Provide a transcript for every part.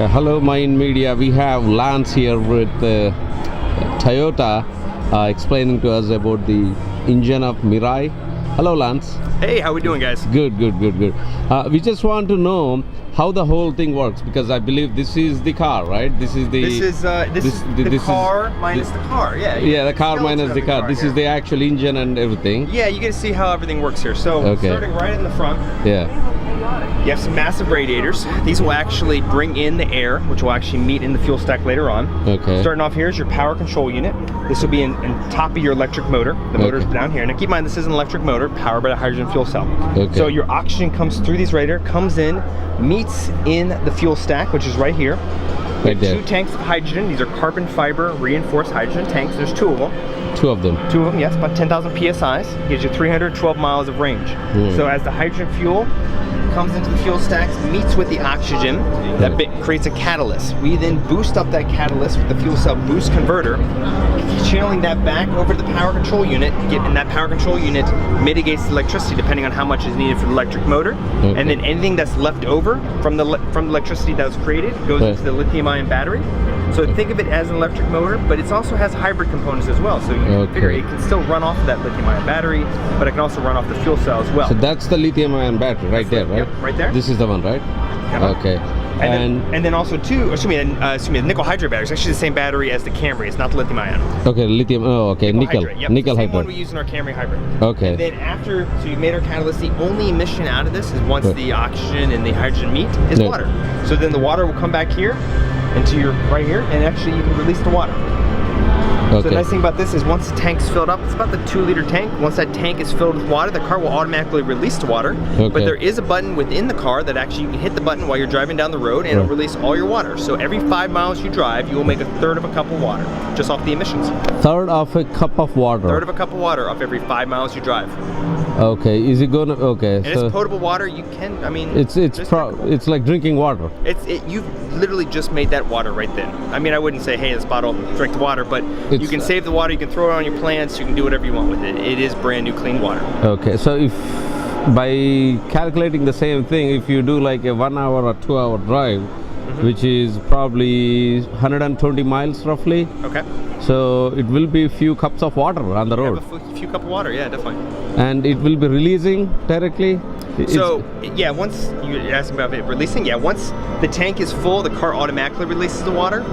Hello, MyIndMedia. We have Lance here with Toyota explaining to us about the engine of Mirai. Hello, Lance. Hey, how we doing, guys? Good. We just want to know how the whole thing works, because I believe this is the car, right? This is the car minus the car. Yeah, the car minus the car. This is the actual engine and everything. Yeah, you get to see how everything works here. So starting right in the front. Yeah. You have some massive radiators. These will actually bring in the air, which will actually meet in the fuel stack later on. Okay. Starting off here is your power control unit. This will be in top of your electric motor. The motor's down here. Now keep in mind, this is an electric motor powered by a hydrogen fuel cell. Okay. So your oxygen comes through these radiators, comes in, meets in the fuel stack, which is right here. Right there. 2 tanks of hydrogen. These are carbon fiber reinforced hydrogen tanks. There's 2 of them. 2 of them. 2 of them, yes, about 10,000 PSIs. Gives you 312 miles of range. So as the hydrogen fuel comes into the fuel stacks, meets with the oxygen, that bit creates a catalyst. We then boost up that catalyst with the fuel cell boost converter, channeling that back over to the power control unit, and that power control unit mitigates the electricity depending on how much is needed for the electric motor. And then anything that's left over from the electricity that was created goes into the lithium-ion battery. So think of it as an electric motor, but it also has hybrid components as well. So you can figure it can still run off of that lithium-ion battery, but it can also run off the fuel cell as well. So that's the lithium-ion battery right there, right? Yep, right there. This is the one, right? Yep. Okay. And then also the nickel hydrate battery is actually the same battery as the Camry. It's not the lithium-ion. Okay, lithium. Oh, okay, nickel. Hydrate. Yep. Nickel the same hydrate. one we use in our Camry hybrid. Okay. And then after, so you made our catalyst. The only emission out of this is once the oxygen and the hydrogen meet is water. So then the water will come back here into your right here, and actually you can release the water. So the nice thing about this is once the tank's filled up, it's about the 2-liter tank. Once that tank is filled with water, the car will automatically release the water. But there is a button within the car that actually you can hit the button while you're driving down the road, and it'll release all your water. So every 5 miles you drive, you will make 1/3 of a cup of water just off the emissions. 1/3 of a cup of water. 1/3 of a cup of water off every 5 miles you drive. Okay, is it gonna? Okay, and it's potable water. You can, I mean, it's like drinking water. You've literally just made that water right then. I mean, I wouldn't say, hey, this bottle, drink the water, but you can save the water. You can throw it on your plants. You can do whatever you want with it. It is brand new, clean water. Okay, so if by calculating the same thing, if you do like a 1 hour or 2 hour drive, which is probably 120 miles roughly. Okay. So it will be a few cups of water on the road. A few cups of water, yeah, definitely. And it will be releasing directly? So, yeah, once you're asking about it releasing, once the tank is full, the car automatically releases the water.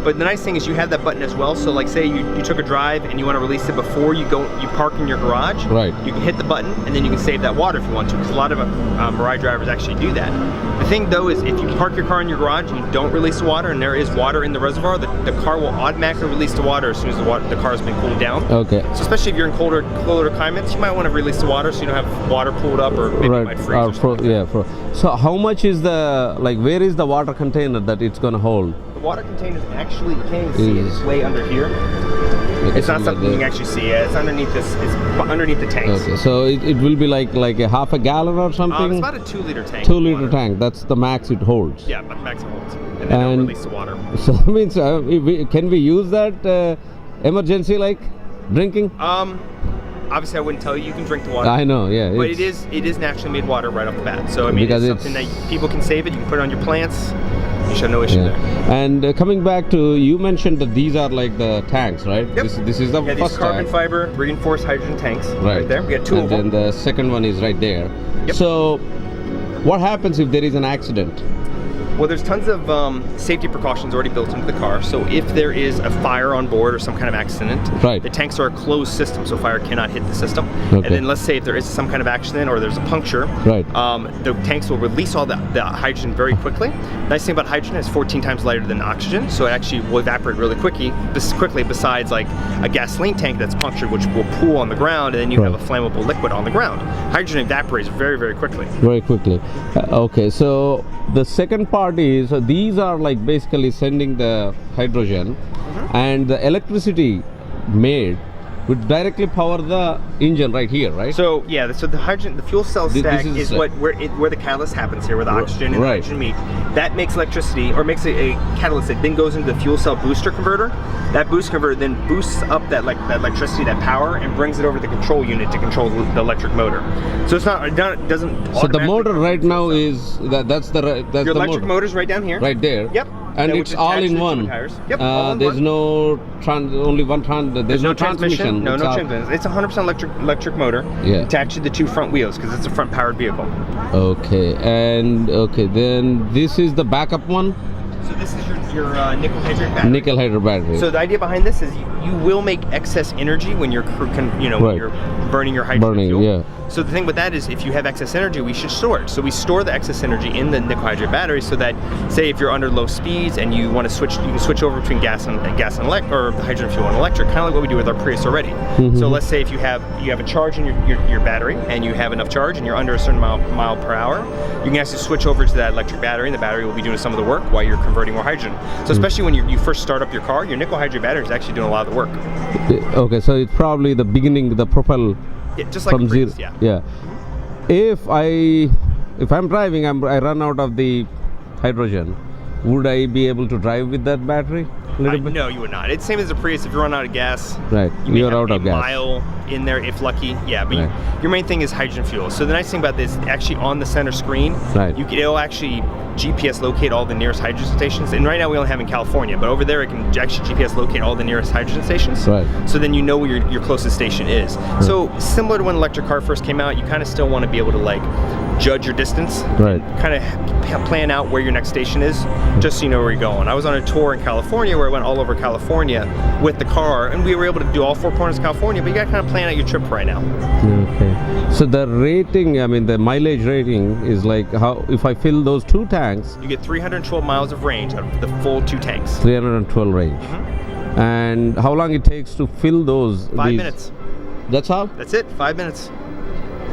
But the nice thing is you have that button as well. So like say you took a drive and you want to release it before you park in your garage. Right. You can hit the button and then you can save that water if you want to, because a lot of Mirai drivers actually do that. The thing though is if you park your car in your garage and you don't release the water and there is water in the reservoir, the car will automatically release the water as soon as the car has been cooled down. Okay. So especially if you're in colder climates, you might want to release the water so you don't have water pooled up or maybe it might freeze. So how much is where is the water container that it's gonna hold? The water container is actually, you can't even see it, it's way under here. It's not something you can actually see. It's underneath this. It's underneath the tanks. Okay, so it will be like a half a gallon or something. It's about a 2-liter tank. 2-liter tank. That's the max it holds. Yeah, but the max it holds, and then it'll release the water. So I mean, can we use that emergency like drinking? Obviously, I wouldn't tell you can drink the water. I know, yeah. But it is naturally made water right off the bat. So I mean, it's something that people can save it. You can put it on your plants. You should have no issue there. And coming back to, you mentioned that these are like the tanks, right? Yep. This is the first these carbon fiber reinforced hydrogen tanks right there. We got 2 of them. And then the second one is right there. Yep. So what happens if there is an accident? Well, there's tons of safety precautions already built into the car. So if there is a fire on board or some kind of accident, the tanks are a closed system, so fire cannot hit the system. And then let's say if there is some kind of accident or there's a puncture, the tanks will release all the hydrogen very quickly. Nice thing about hydrogen is 14 times lighter than oxygen, so it actually will evaporate really quickly besides like a gasoline tank that's punctured, which will pool on the ground, and then you have a flammable liquid on the ground. Hydrogen evaporates very, very quickly. Very quickly. Okay, so the second part is, so these are like basically sending the hydrogen, and the electricity made would directly power the engine right here, right? So yeah, so the hydrogen, the fuel cell stack is where the catalyst happens here, where the oxygen and the hydrogen meet. That makes electricity, or makes a catalyst that then goes into the fuel cell booster converter. That boost converter then boosts up that electricity, that power, and brings it over to the control unit to control the electric motor. So it doesn't. So the motor right now is that's the your electric motor's right down here. Right there. Yep. And which it's is all attached in to the one. twin tires. Yep, all in There's one. no only one there's no transmission. No It's all- transmission. It's a 100% electric motor Yeah. attached to the two front wheels because it's a front powered vehicle. Okay, and then this is the backup one. So this is your nickel hydrate battery. Nickel hydro battery. So the idea behind this is you will make excess energy when you're when Right. you're burning your hydrogen Burning, fuel. yeah. So the thing with that is if you have excess energy, we should store it. So we store the excess energy in the nickel hydrate battery so that say if you're under low speeds and you want to switch, you can switch over between gas and electric, or the hydrogen fuel and electric, kind of like what we do with our Prius already. So let's say if you have a charge in your battery and you have enough charge and you're under a certain mile per hour, you can actually switch over to that electric battery and the battery will be doing some of the work while you're converting more hydrogen. So especially when you first start up your car, your nickel hydrate battery is actually doing a lot of the work. Okay, so it's probably the beginning, the propel Yeah, just like from a Prius, zero. yeah. If I'm driving, I run out of the hydrogen, would I be able to drive with that battery? No, you would not. It's same as a Prius. If you run out of gas, Right, you may you're have out a of gas. mile in there if lucky. Yeah, but Right. your main thing is hydrogen fuel. So the nice thing about this, actually on the center screen, Right. it'll actually GPS locate all the nearest hydrogen stations. And right now we only have in California, but over there it can actually GPS locate all the nearest hydrogen stations. Right. So then you know where your closest station is. So similar to when electric car first came out, you kind of still want to be able to like judge your distance. Right. Kind of plan out where your next station is, just so you know where you're going. I was on a tour in California where I went all over California with the car, and we were able to do all four corners of California, but you got to kind of plan out your trip right now. Okay. So the rating, the mileage rating is like how if I fill those two tanks, You get 312 miles of range out of the full two tanks. 312 range. And how long it takes to fill those? 5 minutes. That's how? That's it. 5 minutes.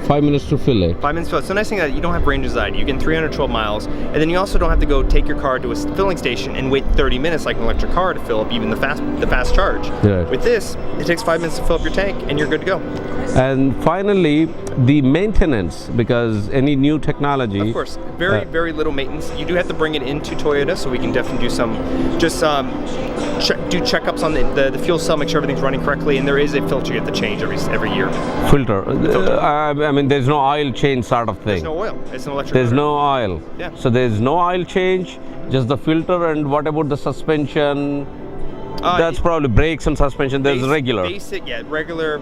5 minutes to fill it. 5 minutes. So the nice thing is that you don't have range anxiety. You get 312 miles, and then you also don't have to go take your car to a filling station and wait 30 minutes like an electric car to fill up even the fast charge. Right. With this, it takes 5 minutes to fill up your tank, and you're good to go. And finally, the maintenance, because any new technology. Of course, very little maintenance. You do have to bring it into Toyota, so we can definitely do some, do checkups on the fuel cell, make sure everything's running correctly, and there is a filter you have to change every year. Filter. There's no oil change sort of thing. There's no oil. It's an electric. There's motor. no oil. Yeah. So there's no oil change, just the filter. And what about the suspension? That's probably brakes and suspension. There's regular. Basic, yeah, regular.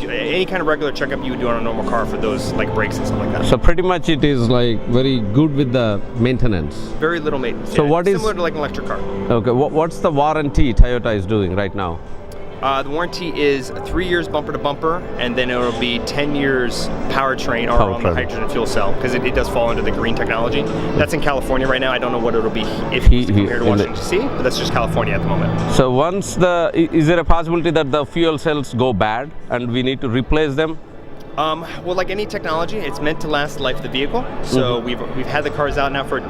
Any kind of regular checkup you would do on a normal car for those like brakes and stuff like that. So pretty much it is like very good with the maintenance. Very little maintenance. So yeah. what is- similar to like an electric car? Okay, what's the warranty Toyota is doing right now? The warranty is 3 years bumper to bumper, and then it'll be 10 years powertrain or on the Powertrain. hydrogen fuel cell, because it does fall under the green technology. That's in California right now. I don't know what it'll be if it's compared to Washington DC, but that's just California at the moment. So once is there a possibility that the fuel cells go bad and we need to replace them? Well, like any technology, it's meant to last the life of the vehicle. So we've had the cars out now for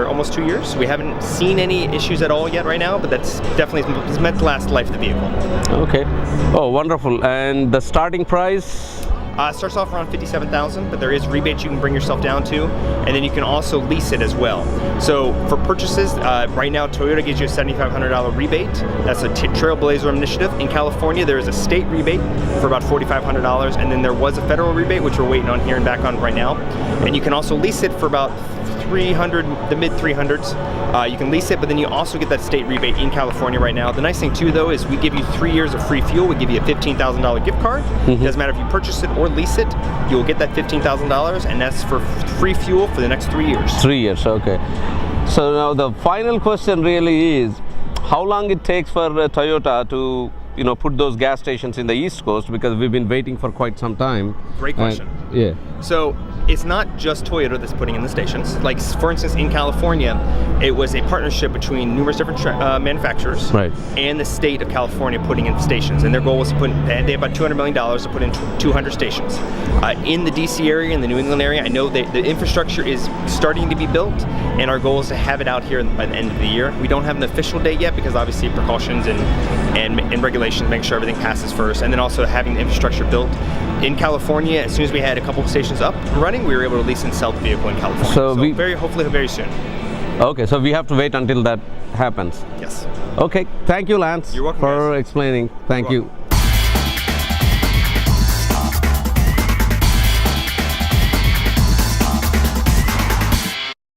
almost 2 years. We haven't seen any issues at all yet right now, but that's definitely it's meant to last the life of the vehicle. Okay. Oh, wonderful. And the starting price? It starts off around $57,000, but there is rebates you can bring yourself down to, and then you can also lease it as well. So for purchases, right now Toyota gives you a $7,500 rebate. That's a Trailblazer initiative. In California, there is a state rebate for about $4,500, and then there was a federal rebate, which we're waiting on hearing back on right now. And you can also lease it for about the mid 300s. You can lease it, but then you also get that state rebate in California right now. The nice thing too, though, is we give you 3 years of free fuel. We give you a $15,000 gift card. Doesn't matter if you purchase it or lease it, you will get that $15,000, and that's for free fuel for the next 3 years. 3 years, okay. So now the final question really is, how long it takes for Toyota to put those gas stations in the East Coast, because we've been waiting for quite some time. Great question. Yeah. So it's not just Toyota that's putting in the stations. Like for instance, in California, it was a partnership between numerous different manufacturers Right. and the state of California putting in stations. And their goal was to they have about $200 million to put in 200 stations. In the DC area, in the New England area, I know the infrastructure is starting to be built, and our goal is to have it out here by the end of the year. We don't have an official date yet because obviously precautions and regulations make sure everything passes first, and then also having the infrastructure built. In California, as soon as we had a couple of stations up and running, we were able to lease and sell the vehicle in California. So hopefully very soon. Okay, so we have to wait until that happens. Yes. Okay, thank you, Lance, You're welcome, for guys. explaining. Thank You're you. welcome.